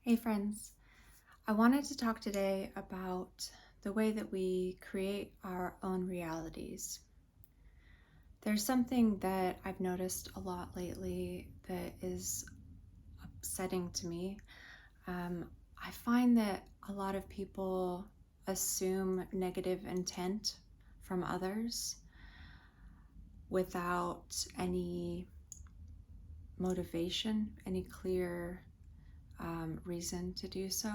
Hey friends, I wanted to talk today about the way that we create our own realities. There's something that I've noticed a lot lately that is upsetting to me. I find that a lot of people assume negative intent from others without any motivation, any clear reason to do so.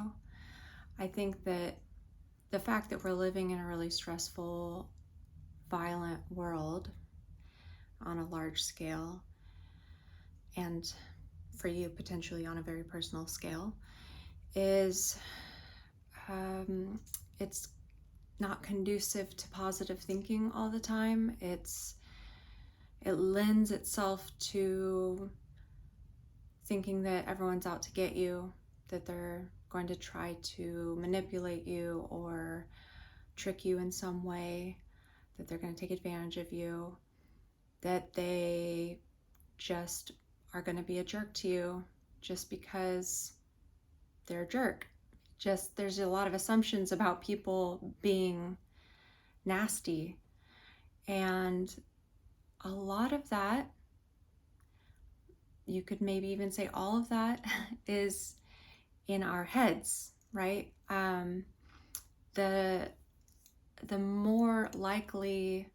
I think that the fact that we're living in a really stressful, violent world on a large scale, and for you potentially on a very personal scale, is it's not conducive to positive thinking all the time. It lends itself to thinking that everyone's out to get you, that they're going to try to manipulate you or trick you in some way, that they're going to take advantage of you, that they just are going to be a jerk to you just because they're a jerk. Just there's a lot of assumptions about people being nasty, and a lot of that, you could maybe even say all of that, is in our heads, right? The more likely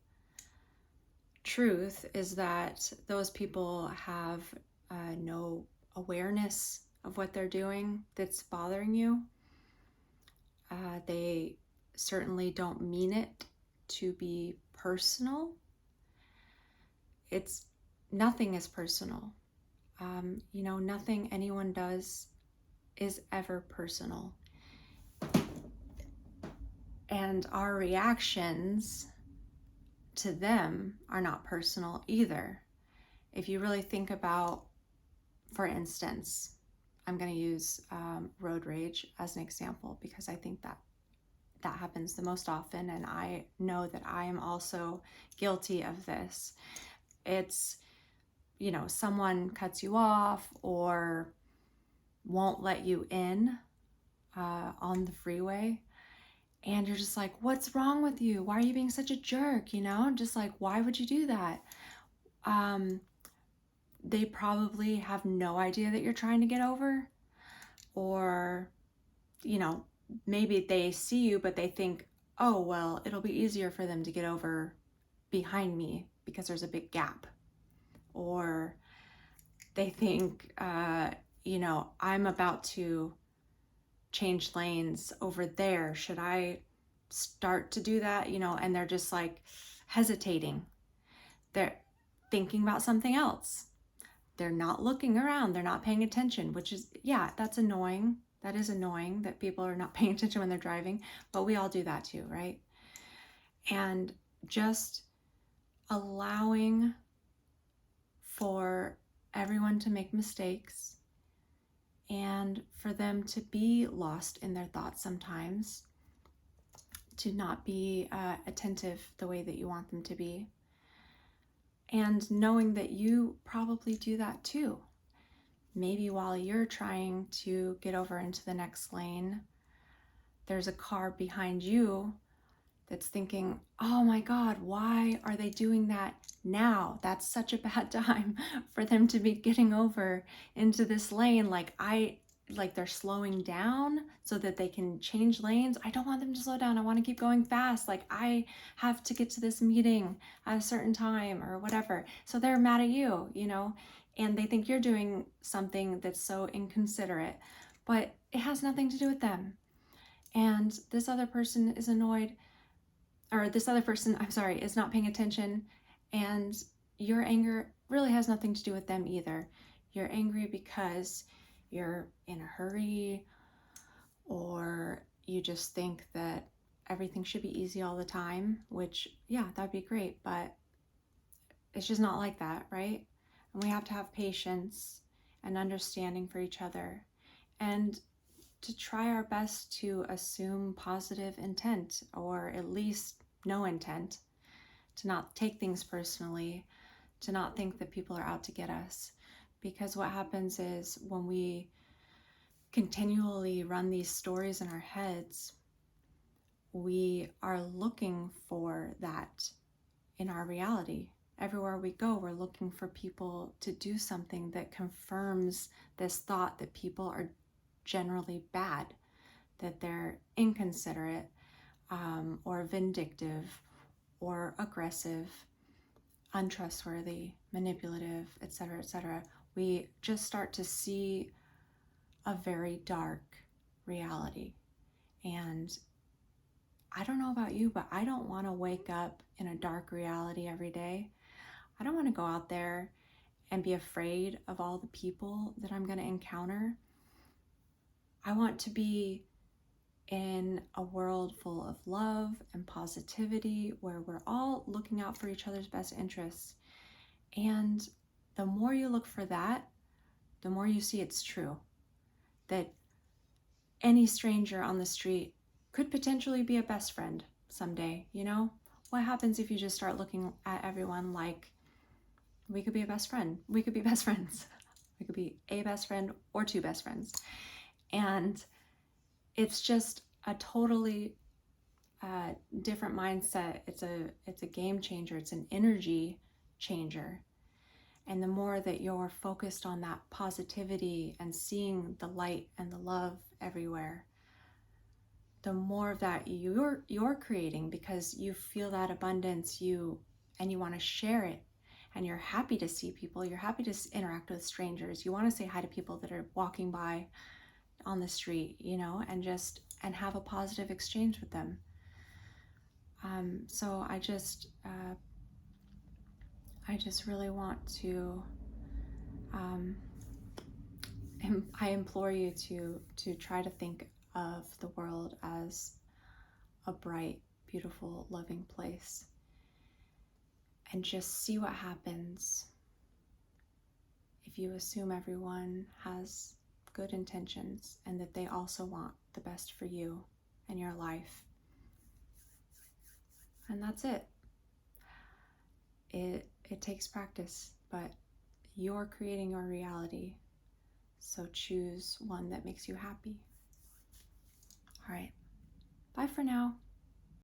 truth is that those people have no awareness of what they're doing that's bothering you. They certainly don't mean it to be personal. It's nothing is personal. Nothing anyone does is ever personal. And our reactions to them are not personal either. If you really think about, for instance, I'm going to use road rage as an example because I think that happens the most often, and I know that I am also guilty of this. It's, someone cuts you off or won't let you in on the freeway, and you're just like, what's wrong with you? Why are you being such a jerk? Just like, why would you do that? They probably have no idea that you're trying to get over, or maybe they see you but they think, oh well, it'll be easier for them to get over behind me because there's a big gap, or they think I'm about to change lanes over there, should I start to do that? And they're just like hesitating, they're thinking about something else. They're not looking around. They're not paying attention, which is, yeah, that's annoying. That is annoying that people are not paying attention when they're driving, but we all do that too, right? And just allowing for everyone to make mistakes and for them to be lost in their thoughts sometimes, to not be attentive the way that you want them to be. And knowing that you probably do that too. Maybe while you're trying to get over into the next lane, there's a car behind you that's thinking, oh my God, why are they doing that now? That's such a bad time for them to be getting over into this lane. Like they're slowing down so that they can change lanes. I don't want them to slow down. I want to keep going fast. Like I have to get to this meeting at a certain time or whatever. So they're mad at you, and they think you're doing something that's so inconsiderate, but it has nothing to do with them. And this other person is annoyed, or this other person, I'm sorry, is not paying attention, and your anger really has nothing to do with them either. You're angry because you're in a hurry, or you just think that everything should be easy all the time, which, yeah, that'd be great, but it's just not like that, right? And we have to have patience and understanding for each other, and to try our best to assume positive intent, or at least no intent, to not take things personally, to not think that people are out to get us. Because what happens is when we continually run these stories in our heads, we are looking for that in our reality. Everywhere we go, we're looking for people to do something that confirms this thought that people are generally bad, that they're inconsiderate, or vindictive, or aggressive, untrustworthy, manipulative, etc., etc. We just start to see a very dark reality. And I don't know about you, but I don't want to wake up in a dark reality every day. I don't want to go out there and be afraid of all the people that I'm going to encounter. I want to be in a world full of love and positivity where we're all looking out for each other's best interests. And the more you look for that, the more you see it's true. That any stranger on the street could potentially be a best friend someday, you know? What happens if you just start looking at everyone like we could be a best friend? We could be best friends. We could be a best friend or two best friends. And it's just a totally different mindset. It's a game changer. It's an energy changer. And the more that you're focused on that positivity and seeing the light and the love everywhere, the more of that you're creating, because you feel that abundance, and you want to share it, and you're happy to see people, you're happy to interact with strangers, you want to say hi to people that are walking by on the street, you know, and have a positive exchange with them. So I just really want to I implore you to try to think of the world as a bright, beautiful, loving place, and just see what happens if you assume everyone has good intentions and that they also want the best for you and your life. And that's it. It takes practice, but you're creating your reality. So choose one that makes you happy. All right. Bye for now.